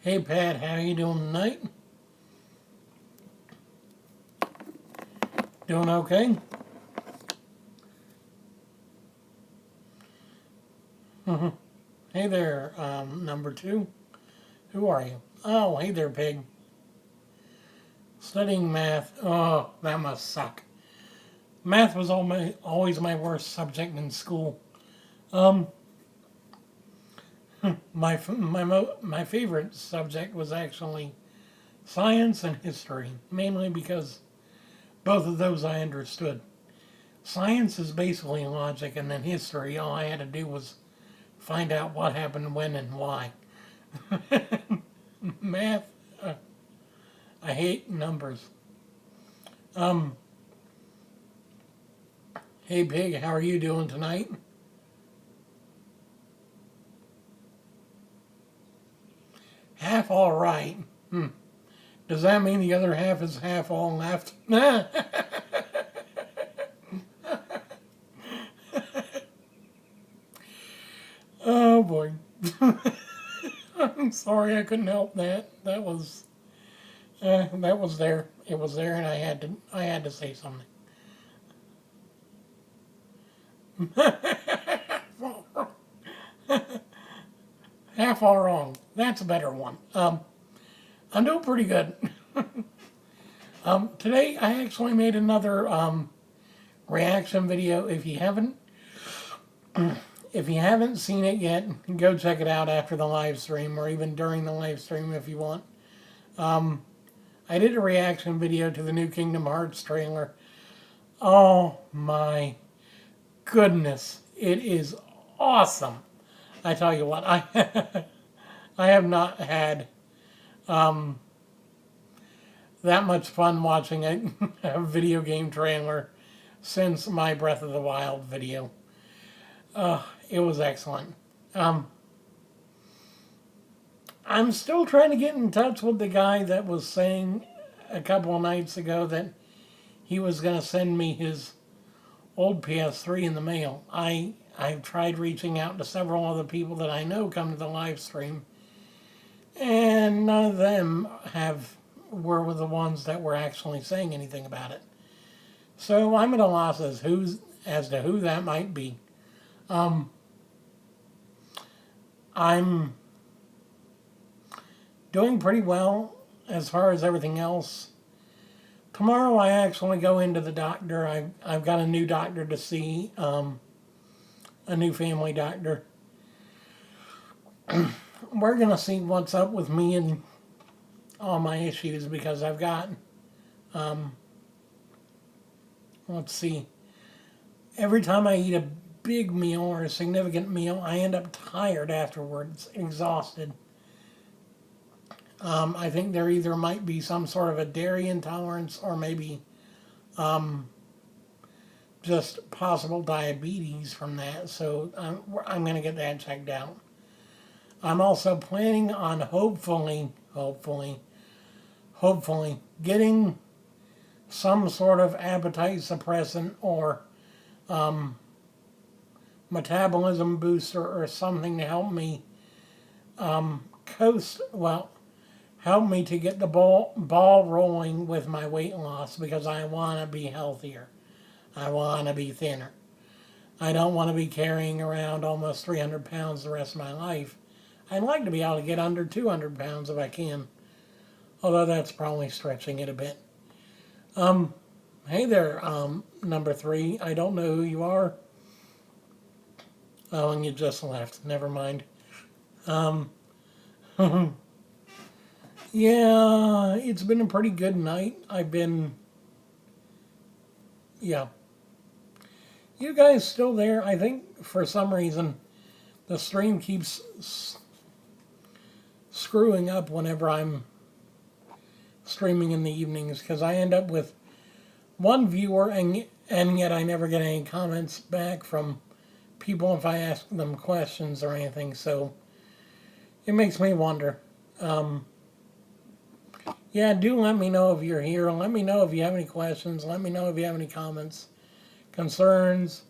Hey Pat, how you doing tonight? Doing okay? Hey there, number two. Who are you? Oh, hey there, pig. Studying math. Oh, that must suck. Math was always my worst subject in school. Um, my favorite subject was actually science and history, mainly because both of those I understood. Science is basically logic, and then history, all I had to do was find out what happened, when, and why. Math, uh, I hate numbers. Um, hey Pig, how are you doing tonight? Half all right. Does that mean the other half is half all left? Oh boy. I'm sorry I couldn't help that. That was there. It was there, and I had to say something. Half all wrong. That's a better one. I'm doing pretty good. Today I actually made another reaction video. If you haven't seen it yet, go check it out after the live stream, or even during the live stream if you want. I did a reaction video to the new Kingdom Hearts trailer. Oh my goodness, it is awesome. I tell you what, I have not had that much fun watching a video game trailer since my Breath of the Wild video. It was excellent. Um, I'm still trying to get in touch with the guy that was saying a couple of nights ago that he was going to send me his old PS3 in the mail. I've tried reaching out to several other people that I know come to the live stream, and none of them were the ones that were actually saying anything about it. So I'm at a loss as to who that might be. I'm doing pretty well as far as everything else. Tomorrow I actually go into the doctor. I've got a new doctor to see, a new family doctor. We're going to see what's up with me and all my issues, because I've got, let's see, every time I eat a big meal or a significant meal, I end up tired afterwards, exhausted. I think there either might be some sort of a dairy intolerance, or maybe just possible diabetes from that. So I'm going to get that checked out. I'm also planning on hopefully getting some sort of appetite suppressant or metabolism booster or something to help me help me to get the ball rolling with my weight loss, because I want to be healthier. I want to be thinner. I don't want to be carrying around almost 300 pounds the rest of my life. I'd like to be able to get under 200 pounds if I can, although that's probably stretching it a bit. Hey there, number three. I don't know who you are. Oh, and you just left. Never mind. Yeah, it's been a pretty good night. Yeah. You guys still there? I think for some reason the stream keeps screwing up whenever I'm streaming in the evenings because I end up with one viewer and yet I never get any comments back from people if I ask them questions or anything. So it makes me wonder. Yeah, do let me know if you're here. Let me know if you have any questions. Let me know if you have any comments, concerns.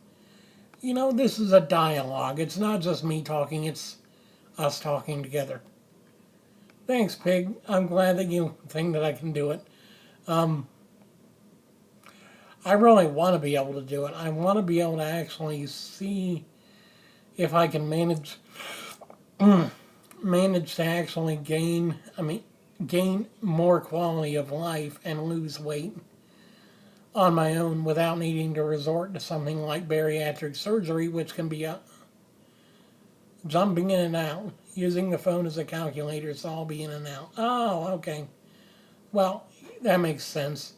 You know, this is a dialogue. It's not just me talking, it's us talking together. Thanks, Pig. I'm glad that you think that I can do it. I really want to be able to do it. I want to be able to actually see if I can manage to actually gain more quality of life and lose weight on my own without needing to resort to something like bariatric surgery, which can be jumping in and out, using the phone as a calculator, so I'll be in and out. Oh, okay. Well, that makes sense.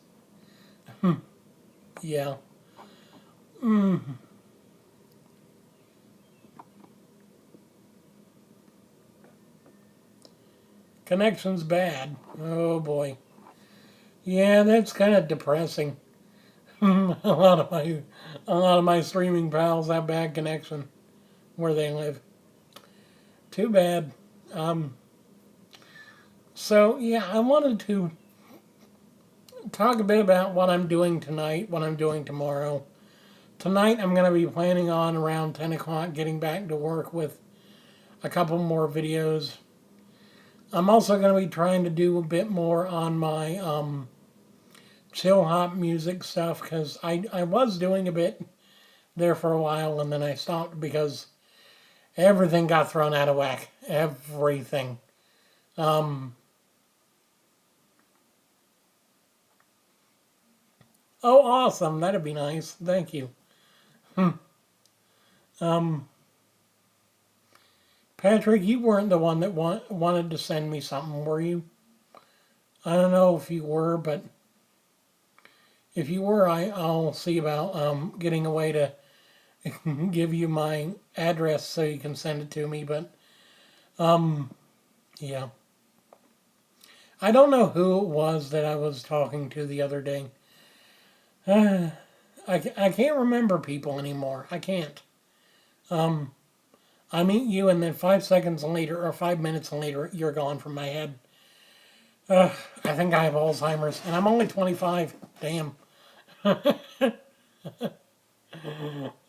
Yeah. Connection's bad. Oh boy. Yeah, that's kind of depressing. A lot of my streaming pals have bad connection where they live. Too bad. Um, so yeah, I wanted to talk a bit about what I'm doing tonight, what I'm doing tomorrow. Tonight I'm going to be planning on around 10 o'clock getting back to work with a couple more videos. I'm also going to be trying to do a bit more on my chill hop music stuff because I was doing a bit there for a while and then I stopped because everything got thrown out of whack. Everything. Um, oh, awesome. That'd be nice. Thank you. Um, Patrick, you weren't the one that wanted to send me something, were you? I don't know if you were, but if you were, I'll see about getting a way to give you my address so you can send it to me. But yeah, I don't know who it was that I was talking to the other day. I can't remember people anymore. I can't. Um, I meet you, and then 5 seconds later, or 5 minutes later, you're gone from my head. I think I have Alzheimer's, and I'm only 25. Damn.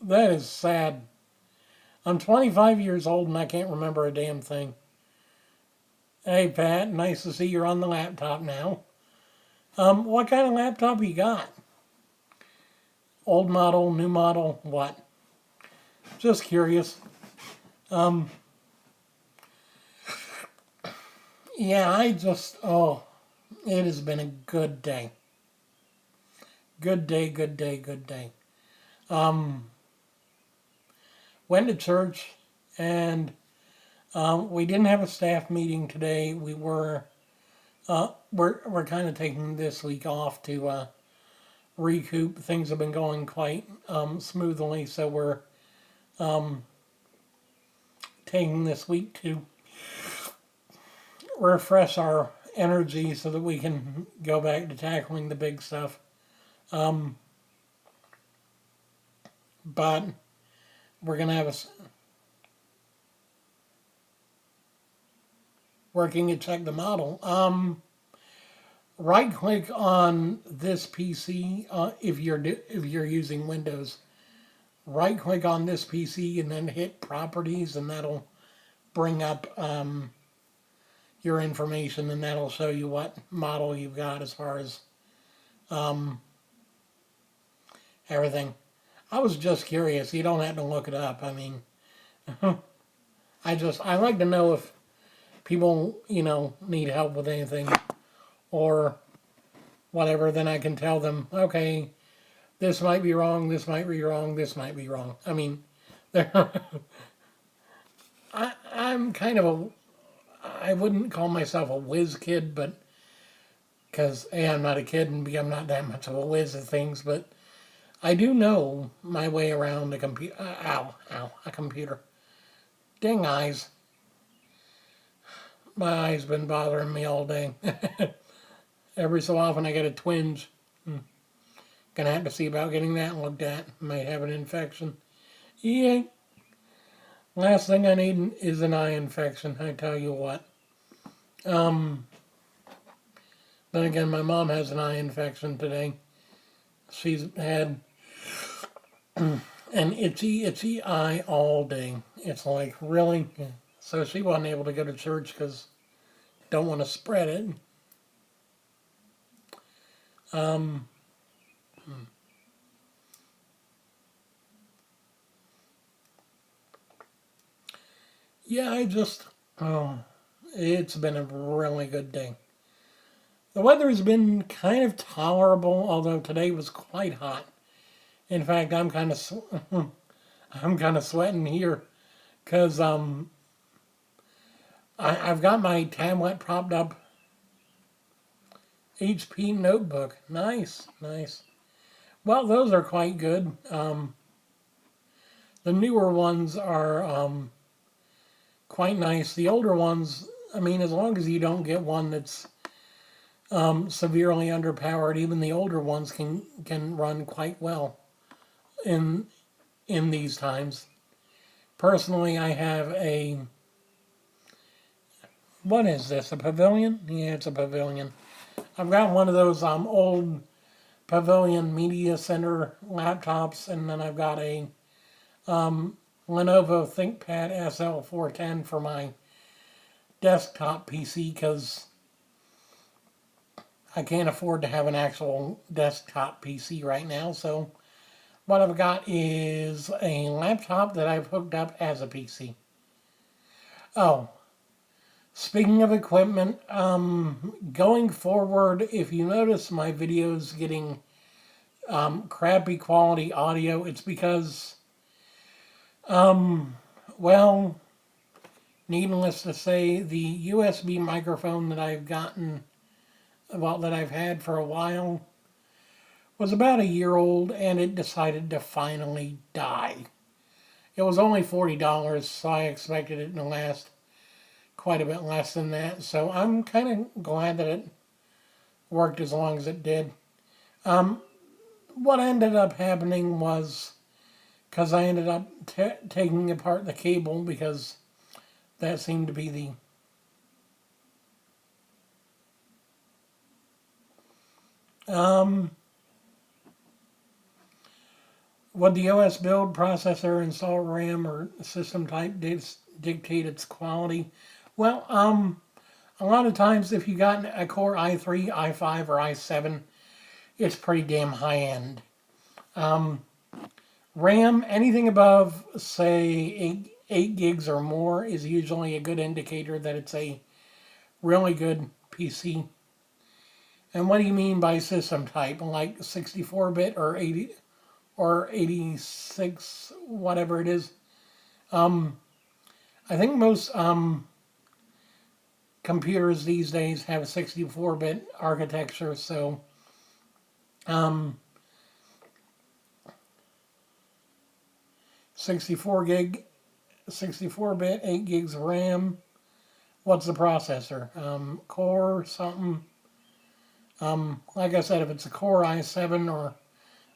That is sad. I'm 25 years old, and I can't remember a damn thing. Hey, Pat, nice to see you're on the laptop now. What kind of laptop you got? Old model, new model, what? Just curious. Um, yeah, it has been a good day. Good day, good day, good day. Um, Went to church and we didn't have a staff meeting today. We're kind of taking this week off to recoup. Things have been going quite smoothly, so we're um, taking this week to refresh our energy so that we can go back to tackling the big stuff. Um, but we're gonna have working to check the model. Right click on this PC if you're using Windows. Right click on this PC and then hit properties, and that'll bring up your information, and that'll show you what model you've got as far as um, everything. I was just curious. You don't have to look it up. I mean, I like to know if people, need help with anything or whatever, then I can tell them, okay, this might be wrong, this might be wrong, this might be wrong. I mean, I'm kind of I wouldn't call myself a whiz kid, but, because A, I'm not a kid, and B, I'm not that much of a whiz at things, but I do know my way around a computer. A computer. Dang eyes. My eyes been bothering me all day. Every so often I get a twinge. Gonna have to see about getting that looked at. Might have an infection. Yeah. Last thing I need is an eye infection, I tell you what. Um, then again, my mom has an eye infection today. She's had an itchy eye all day. It's like, really? So she wasn't able to go to church because don't want to spread it. Um, yeah, oh, it's been a really good day. The weather has been kind of tolerable, although today was quite hot. In fact, I'm kind of sweating here because I've got my tablet propped up. HP notebook, nice, nice. Well, those are quite good. The newer ones are quite nice. The older ones, I mean, as long as you don't get one that's severely underpowered, even the older ones can run quite well in these times. Personally, I have a, what is this? A Pavilion? Yeah, it's a Pavilion. I've got one of those old Pavilion Media Center laptops, and then I've got a Lenovo ThinkPad SL410 for my desktop PC because I can't afford to have an actual desktop PC right now. So what I've got is a laptop that I've hooked up as a PC. Oh, speaking of equipment, going forward, if you notice my videos getting crappy quality audio, it's because, well, needless to say, the USB microphone that I've gotten, well, that I've had for a while, was about a year old, and it decided to finally die. It was only $40, so I expected it to last quite a bit less than that. So I'm kind of glad that it worked as long as it did. What ended up happening was, because I ended up taking apart the cable, because that seemed to be the would the OS build, processor, install RAM, or system type dictate its quality? Well, a lot of times if you got a Core i3, i5, or i7, it's pretty damn high end. RAM, anything above, say, 8 gigs or more is usually a good indicator that it's a really good PC. And what do you mean by system type? Like 64-bit or 80 or 86, whatever it is? I think most computers these days have a 64-bit architecture, so 64-bit, 8 gigs of RAM. What's the processor? Core something. Like I said, if it's a Core i7 or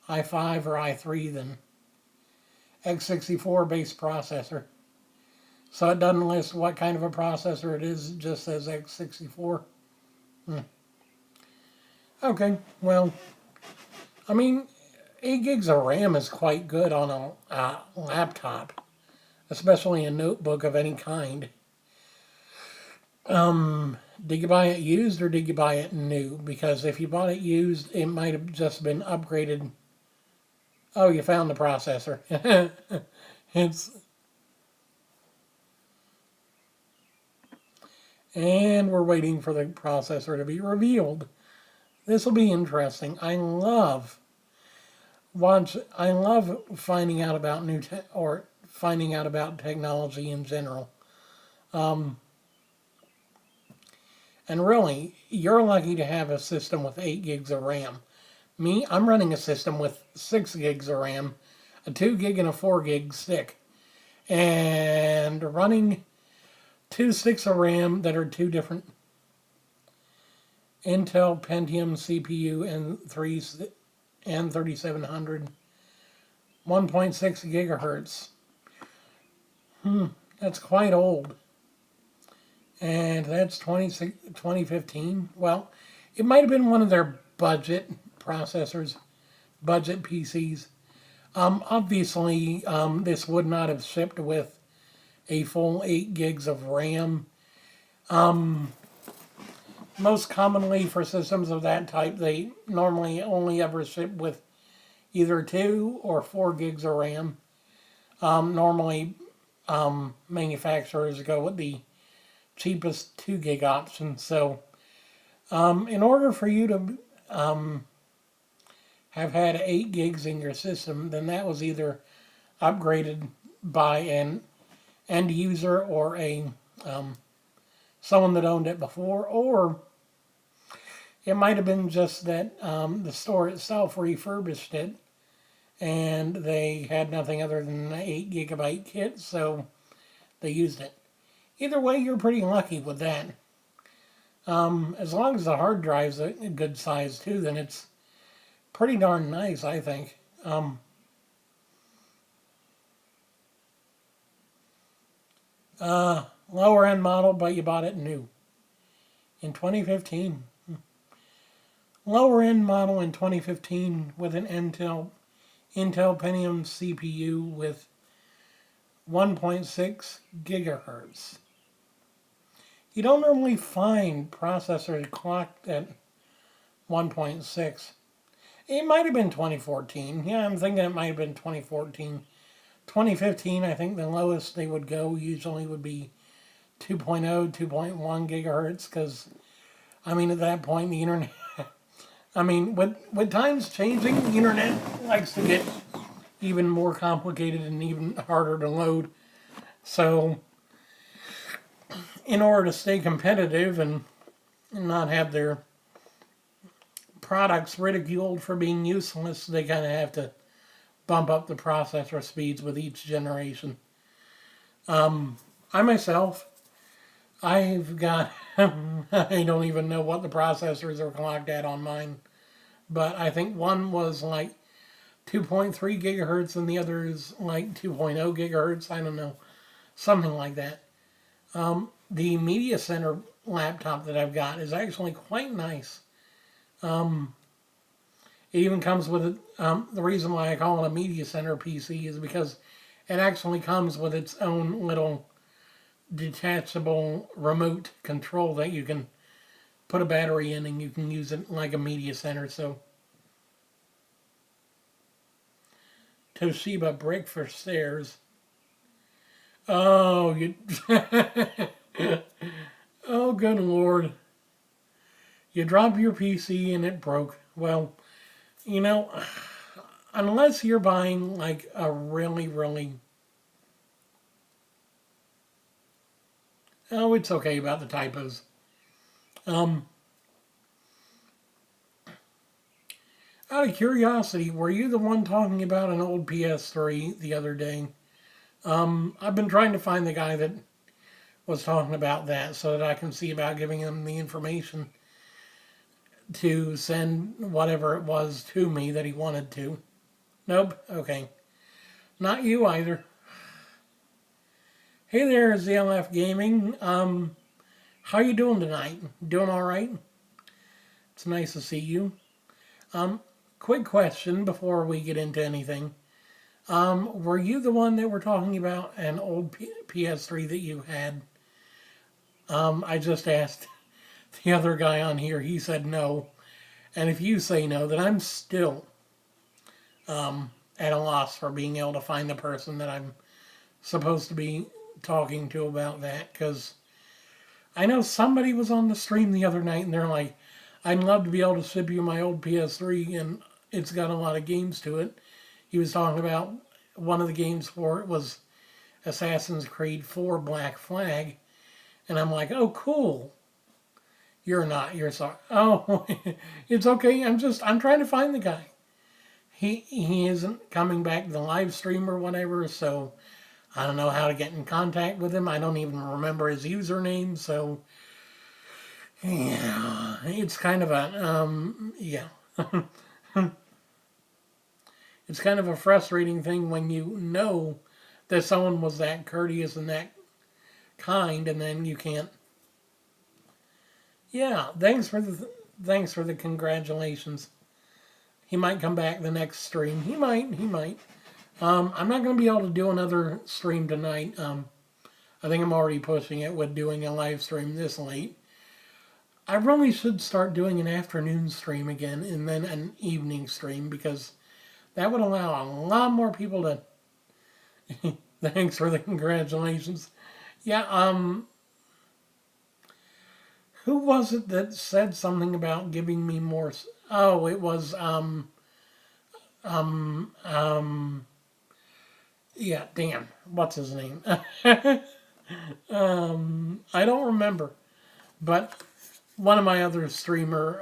i5 or i3, then x64 based processor. So it doesn't list what kind of a processor it is, it just says x64. Okay, well, I mean, 8 gigs of RAM is quite good on a laptop, especially a notebook of any kind. Did you buy it used or did you buy it new? Because if you bought it used, it might have just been upgraded. Oh, you found the processor. it's And we're waiting for the processor to be revealed. This will be interesting. I love finding out about finding out about technology in general. And really, you're lucky to have a system with 8 gigs of RAM. Me, I'm running a system with 6 gigs of RAM, a 2 gig and a 4 gig stick. And running 2 sticks of RAM that are two different. Intel Pentium CPU and 3700, 1.6 gigahertz. That's quite old. And that's 2015. Well, it might have been one of their budget processors, budget PCs. Obviously, this would not have shipped with a full 8 gigs of RAM. Most commonly for systems of that type, they normally only ever ship with either 2 or 4 gigs of RAM. Normally, manufacturers go with the cheapest 2 gig option. So, in order for you to have had 8 gigs in your system, then that was either upgraded by an end user or a someone that owned it before, or it might have been just that the store itself refurbished it and they had nothing other than an 8 gigabyte kit, so they used it. Either way, you're pretty lucky with that. As long as the hard drive's a good size too, then it's pretty darn nice, I think. Lower end model, but you bought it new in 2015. Lower end model in 2015 with an Intel Pentium CPU with 1.6 gigahertz. You don't normally find processors clocked at 1.6. It might have been 2014. Yeah, I'm thinking it might have been 2014. 2015, I think the lowest they would go usually would be 2.0, 2.1 gigahertz, because, I mean, at that point, the internet, I mean, with times changing, the internet likes to get even more complicated and even harder to load. So, in order to stay competitive and not have their products ridiculed for being useless, they kind of have to bump up the processor speeds with each generation. I myself, I've got, I don't even know what the processors are clocked at on mine, but I think one was like 2.3 gigahertz and the other is like 2.0 gigahertz. I don't know, something like that. The Media Center laptop that I've got is actually quite nice. It even comes with the reason why I call it a Media Center PC is because it actually comes with its own little detachable remote control that you can put a battery in and you can use it like a Media Center. So, Toshiba brick for stairs. Oh, you. Oh, good Lord. You dropped your PC and it broke. Well, you know, unless you're buying like a really, really... Oh, it's okay about the typos. Out of curiosity, were you the one talking about an old PS3 the other day? I've been trying to find the guy that was talking about that so that I can see about giving him the information to send whatever it was to me that he wanted to. Nope, okay. Not you either. Hey there, ZLF Gaming. How you doing tonight? Doing all right? It's nice to see you. Quick question before we get into anything. Were you the one that were talking about an old PS3 that you had? I just asked the other guy on here. He said no. And if you say no, then I'm still at a loss for being able to find the person that I'm supposed to be talking to about that. Because I know somebody was on the stream the other night and they're like, I'd love to be able to ship you my old PS3 and it's got a lot of games to it. He was talking about one of the games for it was Assassin's Creed 4 Black Flag. And I'm like, oh, cool. You're not. You're sorry. Oh, it's okay. I'm trying to find the guy. He isn't coming back to the live stream or whatever, so I don't know how to get in contact with him. I don't even remember his username, so Yeah, it's kind of a, yeah. It's kind of a frustrating thing when you know that someone was that courteous and that kind, and then you can't. Yeah, thanks for the congratulations. He might come back the next stream. He might. He might. I'm not going to be able to do another stream tonight. I think I'm already pushing it with doing a live stream this late. I really should start doing an afternoon stream again and then an evening stream because that would allow a lot more people to. Thanks for the congratulations. Yeah, who was it that said something about giving me more? Oh, it was, um, um, yeah, damn. What's his name? I don't remember. But one of my other streamer,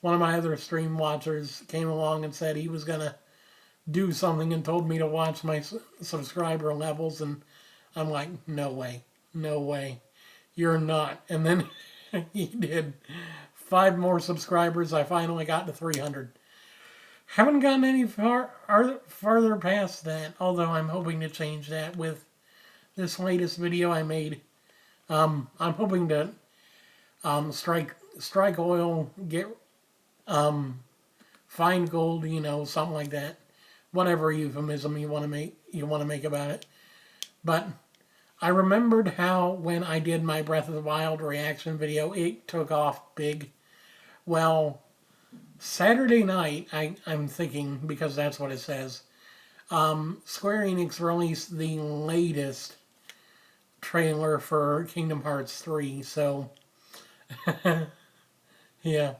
one of my other stream watchers came along and said he was gonna do something and told me to watch my subscriber levels, and I'm like, no way, no way, you're not. And then he did. 5 more subscribers. I finally got to 300. Haven't gotten any farther past that, although I'm hoping to change that with this latest video I made. I'm hoping to strike oil, get find gold, something like that. Whatever euphemism you want to make about it. But I remembered how when I did my Breath of the Wild reaction video, it took off big. Well, Saturday night, I'm thinking, because that's what it says, Square Enix released the latest trailer for Kingdom Hearts 3, so yeah.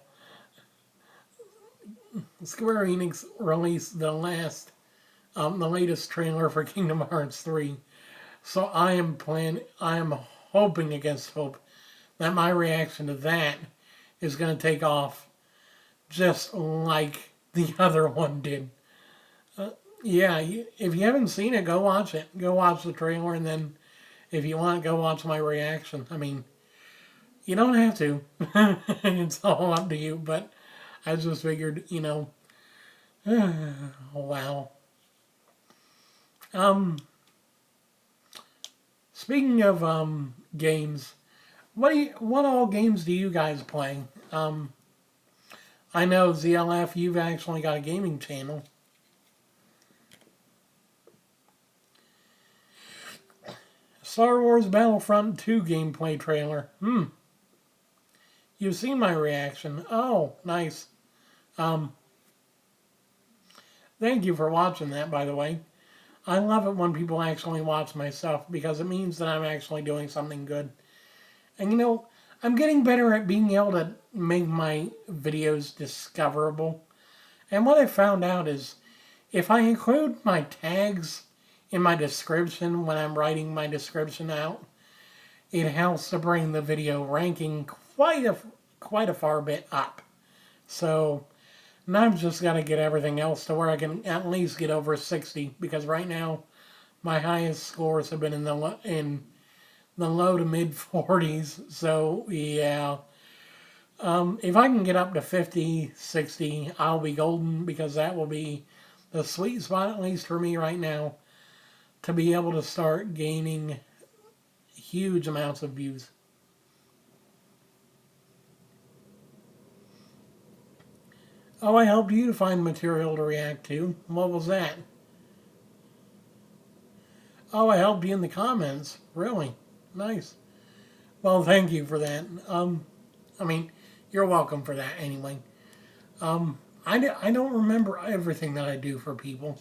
Square Enix released the latest trailer for Kingdom Hearts 3. So I am hoping against hope that my reaction to that is going to take off just like the other one did. Yeah, if you haven't seen it, go watch it. Go watch the trailer, and then if you want, go watch my reaction. I mean, you don't have to. It's all up to you, but I just figured, wow. Speaking of games, what all games do you guys play? I know ZLF, you've actually got a gaming channel. Star Wars Battlefront 2 gameplay trailer. You've seen my reaction. Oh, nice. Thank you for watching that, by the way. I love it when people actually watch my stuff because it means that I'm actually doing something good. And I'm getting better at being able to make my videos discoverable. And what I found out is if I include my tags in my description when I'm writing my description out, it helps to bring the video ranking quite a far bit up. So now I've just got to get everything else to where I can at least get over 60, because right now my highest scores have been in the low to mid 40s. So yeah, if I can get up to 50, 60, I'll be golden, because that will be the sweet spot, at least for me right now, to be able to start gaining huge amounts of views. Oh, I helped you to find material to react to. What was that? Oh, I helped you in the comments. Really? Nice. Well, thank you for that. I mean, you're welcome for that anyway. I don't remember everything that I do for people.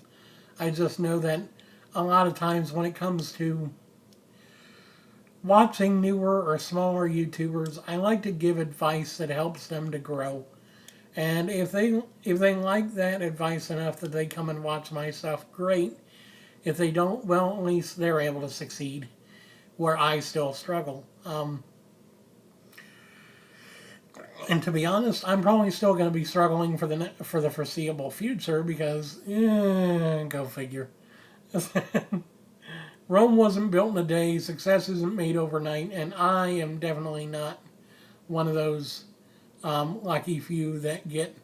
I just know that a lot of times when it comes to watching newer or smaller YouTubers, I like to give advice that helps them to grow. And if they like that advice enough that they come and watch my stuff, great. If they don't, well, at least they're able to succeed where I still struggle. And to be honest, I'm probably still going to be struggling for the foreseeable future because, go figure. Rome wasn't built in a day. Success isn't made overnight, and I am definitely not one of those lucky few that get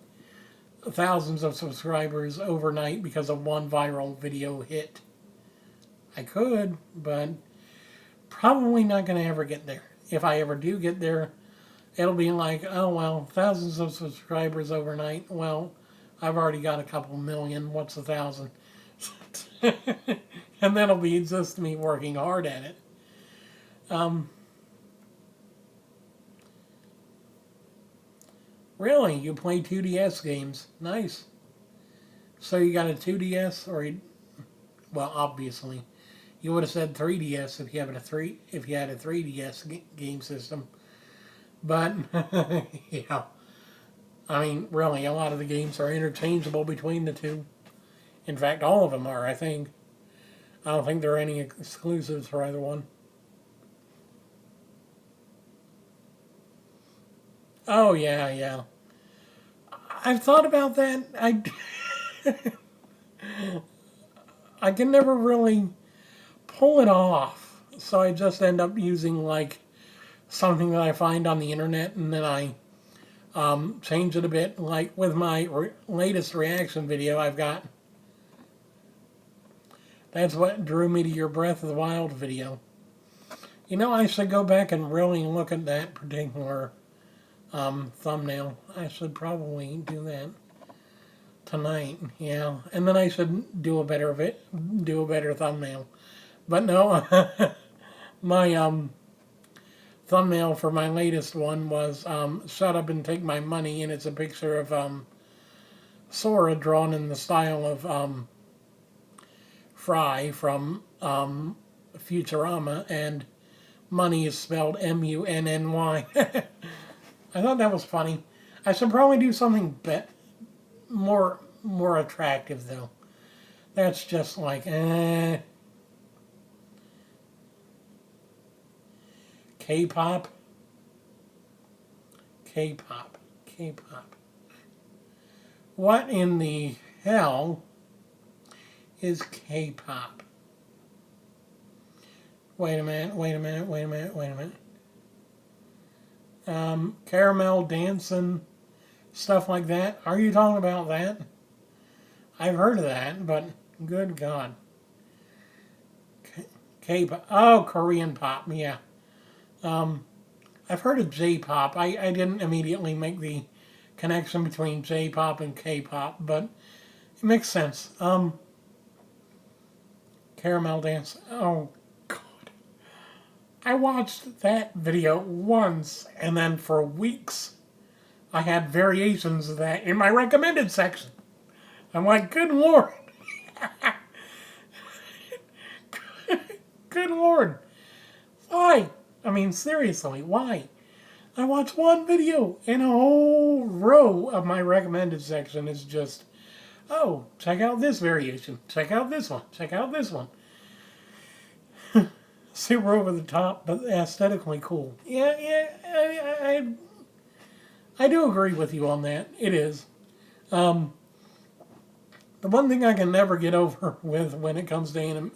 thousands of subscribers overnight because of one viral video hit. I could, but probably not going to ever get there. If I ever do get there, it'll be like, oh well, thousands of subscribers overnight. Well, I've already got a couple million. What's 1,000? And that'll be just me working hard at it. Really? You play 2DS games? Nice. So you got a 2DS, or well, obviously, you would have said 3DS if you had a 3DS game system. But yeah, I mean, really, a lot of the games are interchangeable between the two. In fact, all of them are. I think. I don't think there are any exclusives for either one. Oh yeah, yeah. I've thought about that. I can never really pull it off, so I just end up using like something that I find on the internet, and then I change it a bit. Like with my latest reaction video, I've got. That's what drew me to your Breath of the Wild video. You know, I should go back and really look at that particular thumbnail. I should probably do that tonight. Yeah, and then I should do a better thumbnail. But no, my thumbnail for my latest one was "Shut Up and Take My Money," and it's a picture of Sora drawn in the style of Fry from Futurama, and money is spelled M-U-N-N-Y. I thought that was funny. I should probably do something more attractive though. That's just like K-pop. K-pop. K-pop. What in the hell is K-pop? Wait a minute. Caramel dancing, stuff like that. Are you talking about that? I've heard of that, but good God. K-pop. Oh, Korean pop, yeah. I've heard of J-pop. I didn't immediately make the connection between J-pop and K-pop, but it makes sense. Caramel dance. Oh, God. I watched that video once, and then for weeks, I had variations of that in my recommended section. I'm like, good Lord. Good Lord. Why? I mean, seriously, why? I watched one video, and a whole row of my recommended section is just, oh, check out this variation. Check out this one. Check out this one. Super over the top, but aesthetically cool. Yeah, I do agree with you on that. It is. The one thing I can never get over with when it comes to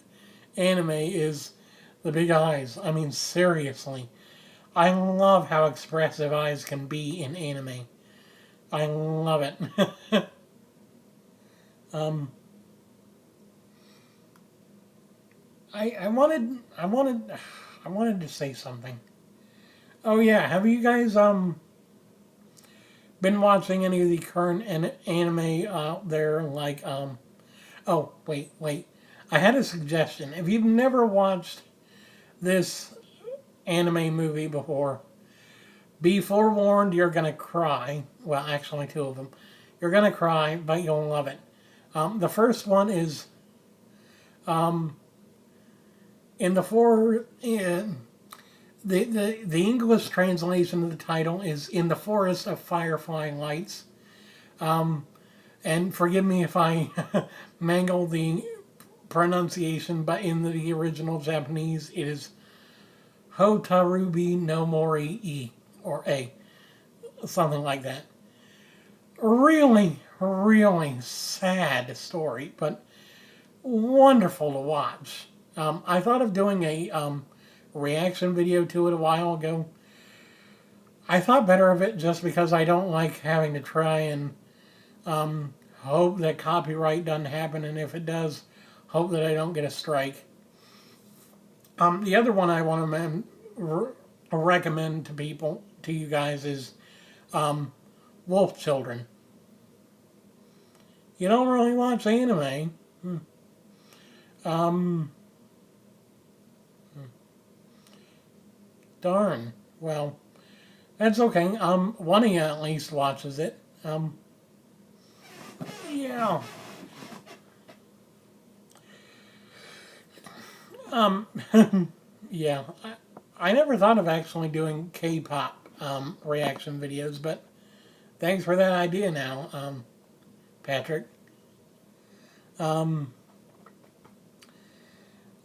anime is the big eyes. I mean, seriously. I love how expressive eyes can be in anime. I love it. I wanted to say something. Oh yeah, have you guys been watching any of the current anime out there? Like oh wait, I had a suggestion. If you've never watched this anime movie before, be forewarned, you're gonna cry. Well, actually, two of them. You're gonna cry, but you'll love it. The first one is in the English translation of the title is "In the Forest of Firefly Lights," and forgive me if I mangle the pronunciation, but in the original Japanese it is Hotarubi no Mori E, or A, something like that. Really, really sad story, but wonderful to watch. I thought of doing a reaction video to it a while ago. I thought better of it just because I don't like having to try and hope that copyright doesn't happen, and if it does, hope that I don't get a strike. The other one I want to recommend to people, to you guys, is Wolf Children. You don't really watch anime. Um, Darn. Well, that's okay. One of you at least watches it. Yeah. Um, yeah. I never thought of actually doing K-pop reaction videos, but thanks for that idea now, Patrick. Um,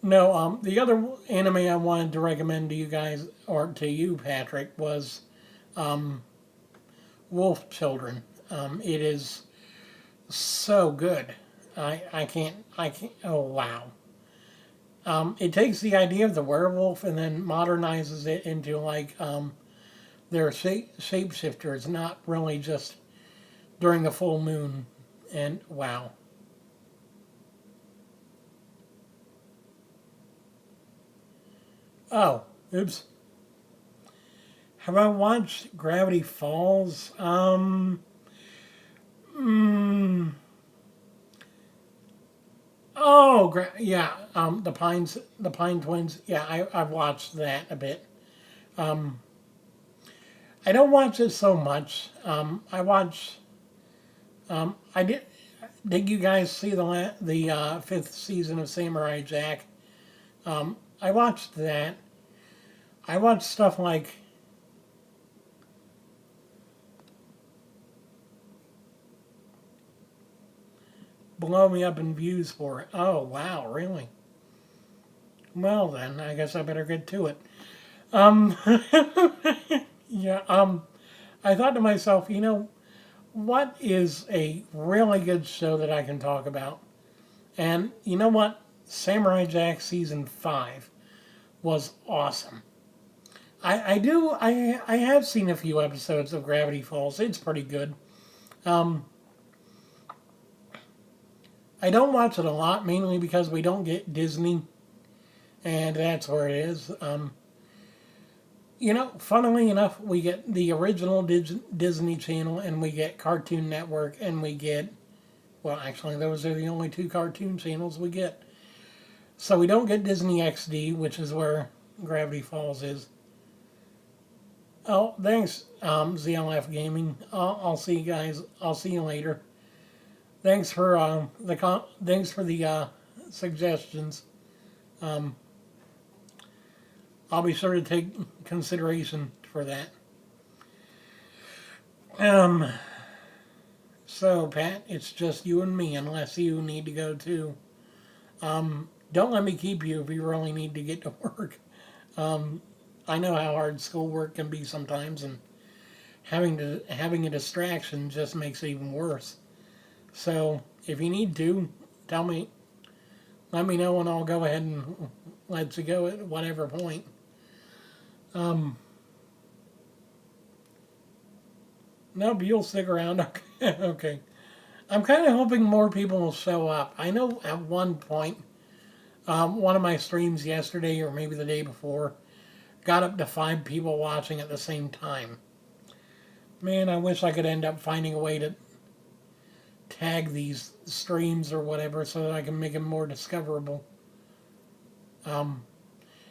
no, the other anime I wanted to recommend to you guys, or to you, Patrick, was um, Wolf Children. It is so good. I can't, oh wow. It takes the idea of the werewolf and then modernizes it into like their shapeshifters, not really just during the full moon. And wow. Oh, oops. Have I watched Gravity Falls? Mm, oh, yeah. The Pine Twins. Yeah, I've watched that a bit. Um, I don't watch it so much. I watch. I did. Did you guys see the fifth season of Samurai Jack? I watched that. I watched stuff like Blow Me Up in Views for it. Oh wow, really? Well then, I guess I better get to it. Um, yeah. I thought to myself, what is a really good show that I can talk about? And you know what? Samurai Jack season 5 was awesome. I have seen a few episodes of Gravity Falls. It's pretty good. Um, I don't watch it a lot, mainly because we don't get Disney, and that's where it is. Funnily enough, we get the original Disney Channel, and we get Cartoon Network, and we get, well, actually, those are the only two cartoon channels we get. So we don't get Disney XD, which is where Gravity Falls is. Oh, thanks, ZLF Gaming. I'll see you guys. I'll see you later. Thanks for the suggestions. Um, I'll be sure to take consideration for that. Um, so Pat, it's just you and me, unless you need to go too. Don't let me keep you if you really need to get to work. Um, I know how hard schoolwork can be sometimes, and having a distraction just makes it even worse. So if you need to, tell me, let me know, and I'll go ahead and let you go at whatever point. Um, Nope, you'll stick around. Okay. Okay. I'm kind of hoping more people will show up. I know at one point, one of my streams yesterday or maybe the day before got up to 5 people watching at the same time. Man, I wish I could end up finding a way to tag these streams or whatever so that I can make them more discoverable. Um,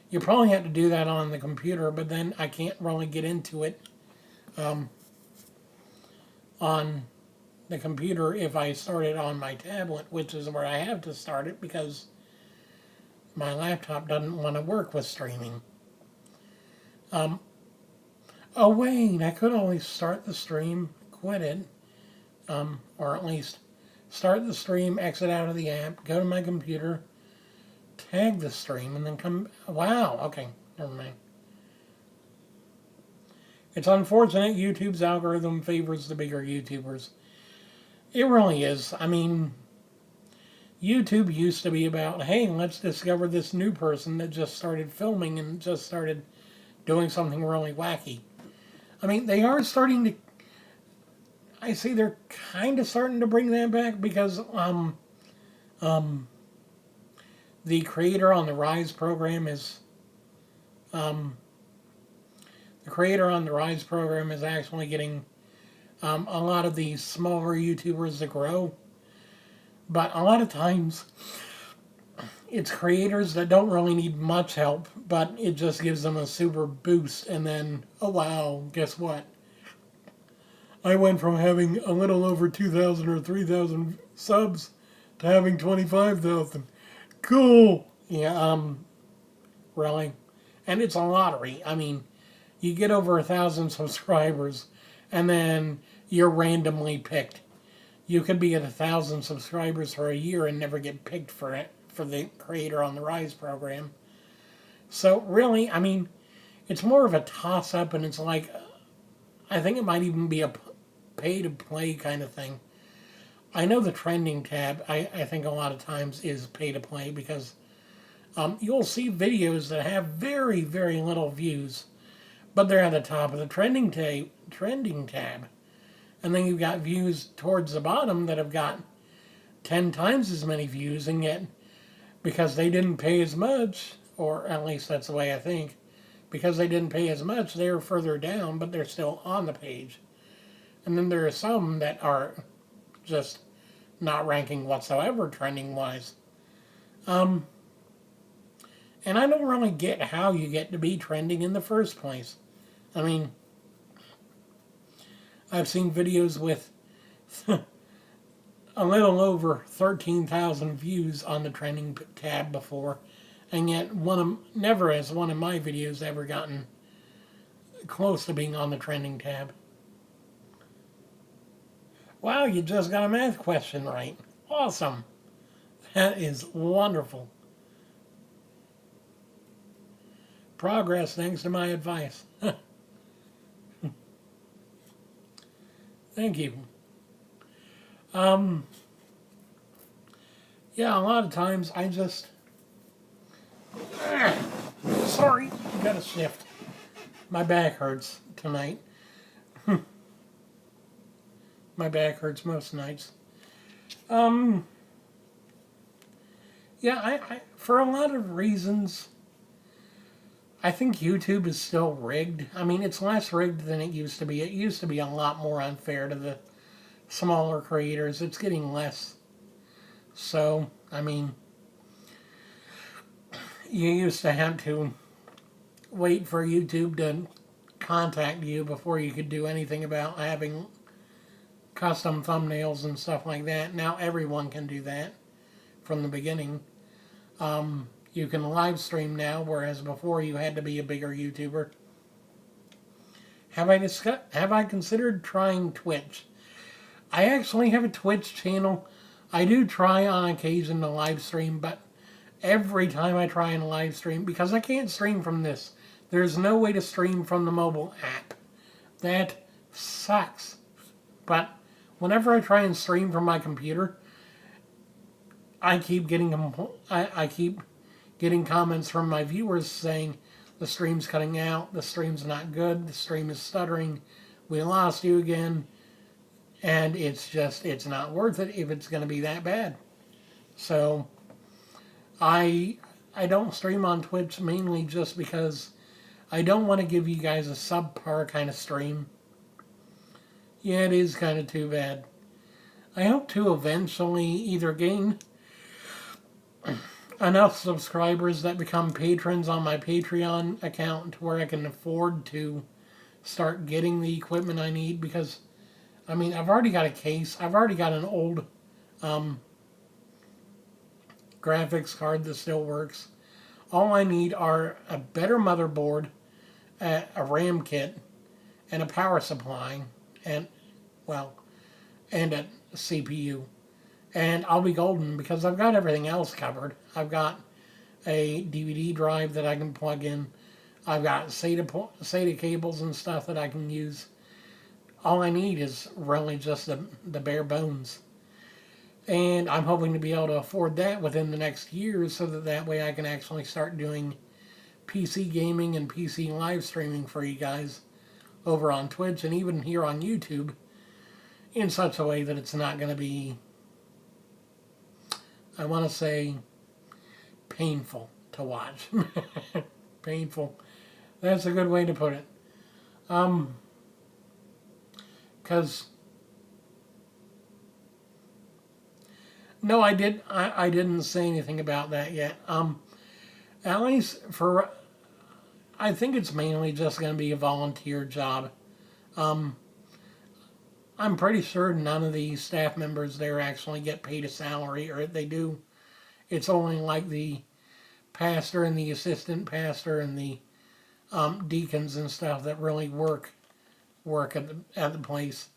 you probably have to do that on the computer, but then I can't really get into it um, on the computer if I start it on my tablet, which is where I have to start it because my laptop doesn't want to work with streaming. Um, oh wait, I could always start the stream, quit it, or at least start the stream, exit out of the app, go to my computer, tag the stream, and then come. Wow, okay, never mind. It's unfortunate YouTube's algorithm favors the bigger YouTubers. It really is. I mean, YouTube used to be about, hey, let's discover this new person that just started filming and just started doing something really wacky. I mean, they are starting to. I see they're kind of starting to bring that back because um, the creator on the Rise program is the creator on the Rise program is actually getting a lot of these smaller YouTubers to grow. But a lot of times, it's creators that don't really need much help, but it just gives them a super boost. And then, oh wow, guess what? I went from having a little over 2,000 or 3,000 subs to having 25,000. Cool. Yeah, really. And it's a lottery. I mean, you get over 1,000 subscribers, and then you're randomly picked. You could be at 1,000 subscribers for a year and never get picked for it, for the creator on the Rise program. So really, I mean, it's more of a toss-up, and it's like, I think it might even be a pay-to-play kind of thing. I know the trending tab, I think a lot of times is pay-to-play because you'll see videos that have very, very little views, but they're at the top of the trending tab. And then you've got views towards the bottom that have got 10 times as many views, and yet, because they didn't pay as much, or at least that's the way I think, because they didn't pay as much, they're further down, but they're still on the page. And then there are some that are just not ranking whatsoever, trending-wise. And I don't really get how you get to be trending in the first place. I mean, I've seen videos with a little over 13,000 views on the trending tab before, and yet never has one of my videos ever gotten close to being on the trending tab. Wow, you just got a math question right. Awesome. That is wonderful. Progress thanks to my advice. Thank you. Yeah, a lot of times I just... Sorry, got a shift. My back hurts tonight. My back hurts most nights. Yeah, I for a lot of reasons, I think YouTube is still rigged. I mean, it's less rigged than it used to be. It used to be a lot more unfair to the smaller creators. It's getting less. So, I mean, you used to have to wait for YouTube to contact you before you could do anything about having custom thumbnails and stuff like that. Now everyone can do that from the beginning. You can live stream now, whereas before you had to be a bigger YouTuber. Have I considered trying Twitch? I actually have a Twitch channel. I do try on occasion to live stream, but every time I try and live stream, because I can't stream from this, there's no way to stream from the mobile app. That sucks. But whenever I try and stream from my computer, I keep getting comments from my viewers saying the stream's cutting out, the stream's not good, the stream is stuttering, we lost you again, and it's not worth it if it's going to be that bad. So I don't stream on Twitch mainly just because I don't want to give you guys a subpar kind of stream. Yeah, it is kind of too bad. I hope to eventually either gain enough subscribers that become patrons on my Patreon account to where I can afford to start getting the equipment I need, because, I mean, I've already got a case. I've already got an old graphics card that still works. All I need are a better motherboard, a RAM kit, and a power supply, and, well, and a CPU. And I'll be golden because I've got everything else covered. I've got a DVD drive that I can plug in. I've got SATA cables and stuff that I can use. All I need is really just the bare bones. And I'm hoping to be able to afford that within the next year so that way I can actually start doing PC gaming and PC live streaming for you guys over on Twitch and even here on YouTube in such a way that it's not going to be, I want to say, painful to watch. Painful. That's a good way to put it. Because no, I didn't say anything about that yet. At least for, I think it's mainly just going to be a volunteer job. I'm pretty sure none of the staff members there actually get paid a salary, or if they do, it's only like the pastor and the assistant pastor and the deacons and stuff that really work at the place.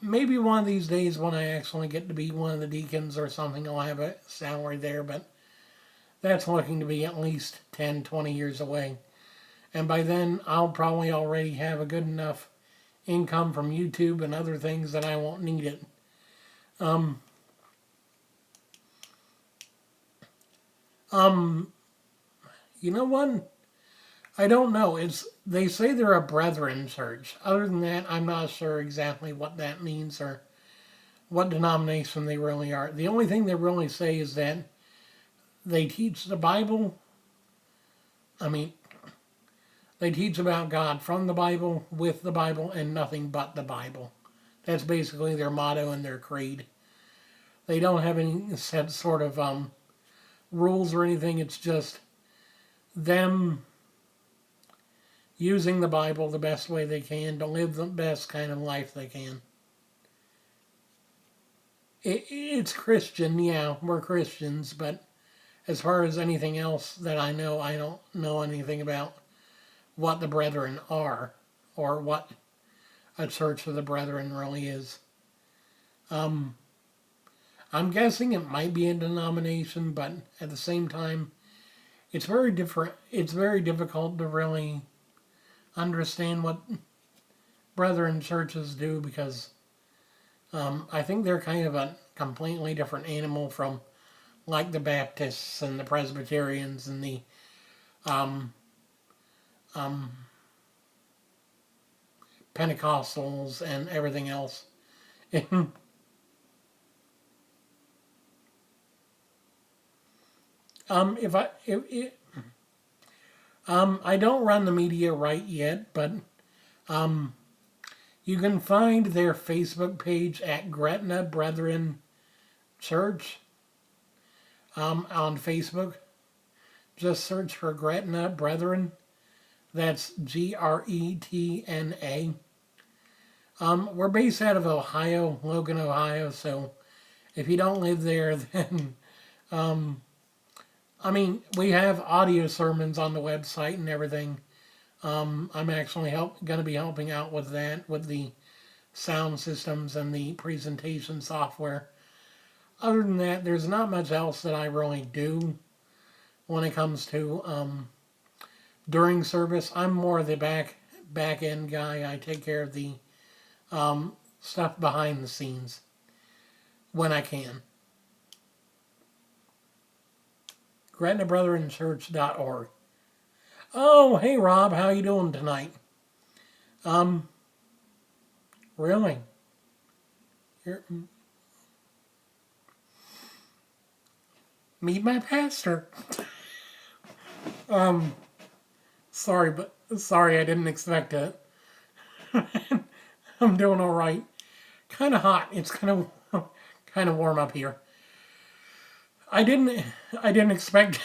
Maybe one of these days when I actually get to be one of the deacons or something, I'll have a salary there, but that's looking to be at least 10, 20 years away. And by then, I'll probably already have a good enough income from YouTube and other things that I won't need it. You know what? I don't know. They say they're a brethren church. Other than that, I'm not sure exactly what that means or what denomination they really are. The only thing they really say is that they teach the Bible. I mean, they teach about God from the Bible, with the Bible, and nothing but the Bible. That's basically their motto and their creed. They don't have any set sort of rules or anything. It's just them using the Bible the best way they can to live the best kind of life they can. It's Christian, yeah, we're Christians, but as far as anything else that I know, I don't know anything about what the Brethren are, or what a Church of the Brethren really is. I'm guessing it might be a denomination, but at the same time, it's very different. It's very difficult to really understand what Brethren churches do, because I think they're kind of a completely different animal from like the Baptists and the Presbyterians and the Pentecostals and everything else. I don't run the media right yet, but you can find their Facebook page at Gretna Brethren Church on Facebook. Just search for Gretna Brethren. That's Gretna. We're based out of Ohio, Logan, Ohio, so if you don't live there, then I mean, we have audio sermons on the website and everything. I'm actually going to be helping out with that, with the sound systems and the presentation software. Other than that, there's not much else that I really do when it comes to during service. I'm more the back end guy. I take care of the stuff behind the scenes when I can. GretnaBrethrenChurch.org. Oh, hey Rob, how you doing tonight? Really? Meet my pastor. Sorry, I didn't expect it. I'm doing all right. Kind of hot. It's kind of warm up here. I didn't expect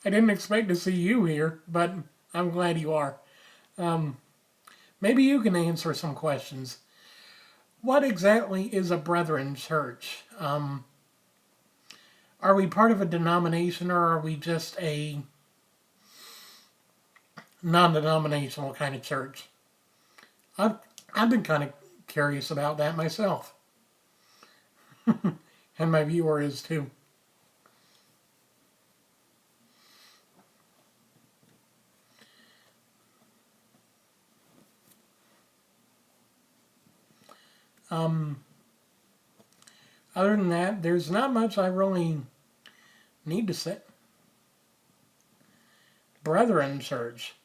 I didn't expect to see you here, but I'm glad you are. Maybe you can answer some questions. What exactly is a Brethren church? Are we part of a denomination, or are we just a non-denominational kind of church? I've been kind of curious about that myself. And my viewer is too. Other than that, there's not much I really need to say. Brethren Church.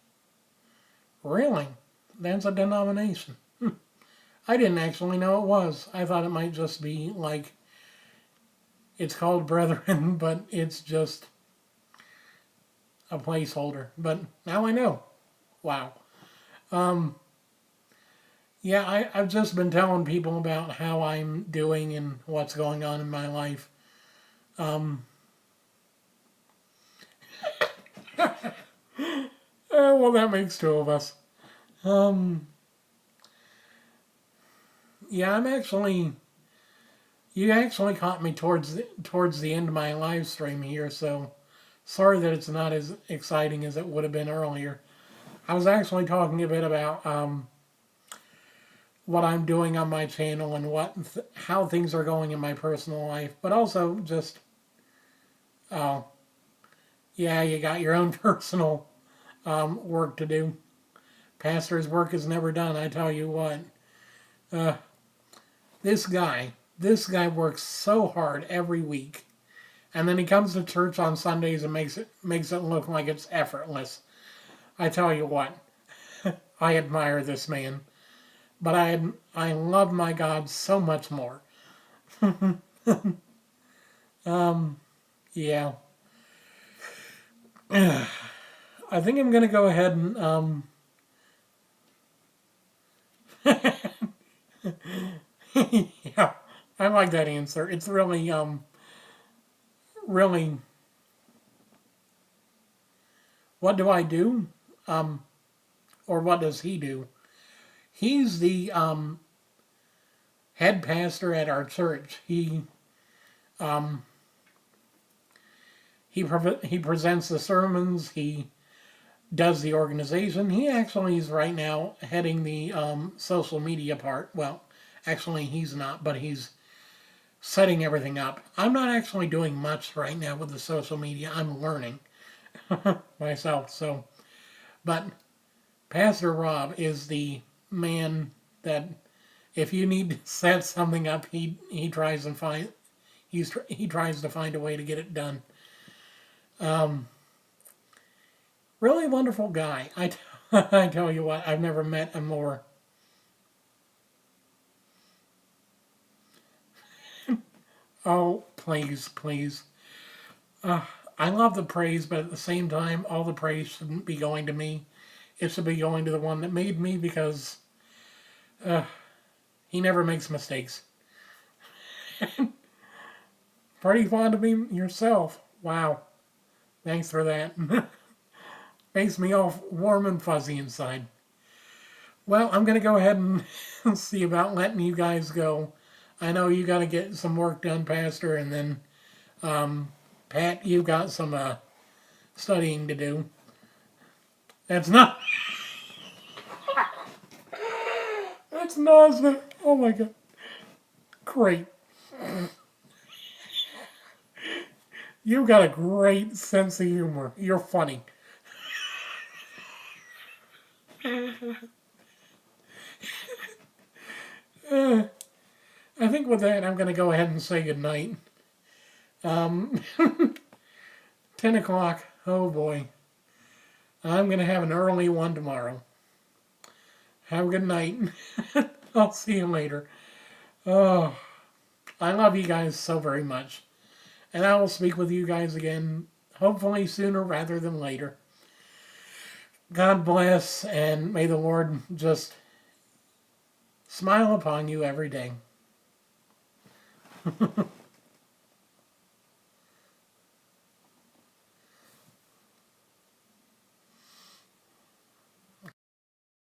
Really? That's a denomination. I didn't actually know it was. I thought it might just be like, it's called Brethren, but it's just a placeholder. But now I know. Wow. Um, yeah, I've just been telling people about how I'm doing and what's going on in my life. Um, well, that makes two of us. Um, yeah, you actually caught me towards the end of my live stream here, so sorry that it's not as exciting as it would have been earlier. I was actually talking a bit about what I'm doing on my channel and how things are going in my personal life, but also just, oh, yeah, you got your own personal work to do. Pastor's work is never done, I tell you what. Uh, this guy works so hard every week, and then he comes to church on Sundays and makes it look like it's effortless. I tell you what, I admire this man, but I love my God so much more. Yeah, I think I'm gonna go ahead and yeah, I like that answer. It's really, what do I do? Um, or what does he do? He's the head pastor at our church. Um, he presents the sermons. He does the organization. He actually is right now heading the social media part. Well, actually he's not, but he's setting everything up. I'm not actually doing much right now with the social media. I'm learning myself. So, but Pastor Rob is the man that if you need to set something up, he tries and he tries to find a way to get it done. Um, really wonderful guy. I tell you what, I've never met a more. Oh, please, please. Uh, I love the praise, but at the same time, all the praise shouldn't be going to me. It should be going to the one that made me because uh, he never makes mistakes. Pretty fond of me yourself. Wow. Thanks for that. Makes me all warm and fuzzy inside. Well, I'm going to go ahead and see about letting you guys go. I know you got to get some work done, Pastor, and then Pat, you've got some studying to do. That's not. That's not. Oh my God. Great. You've got a great sense of humor. You're funny. I think with that, I'm going to go ahead and say goodnight. Um, 10 o'clock. Oh boy. I'm going to have an early one tomorrow. Have a good night. I'll see you later. Oh, I love you guys so very much. And I will speak with you guys again, hopefully sooner rather than later. God bless, and may the Lord just smile upon you every day.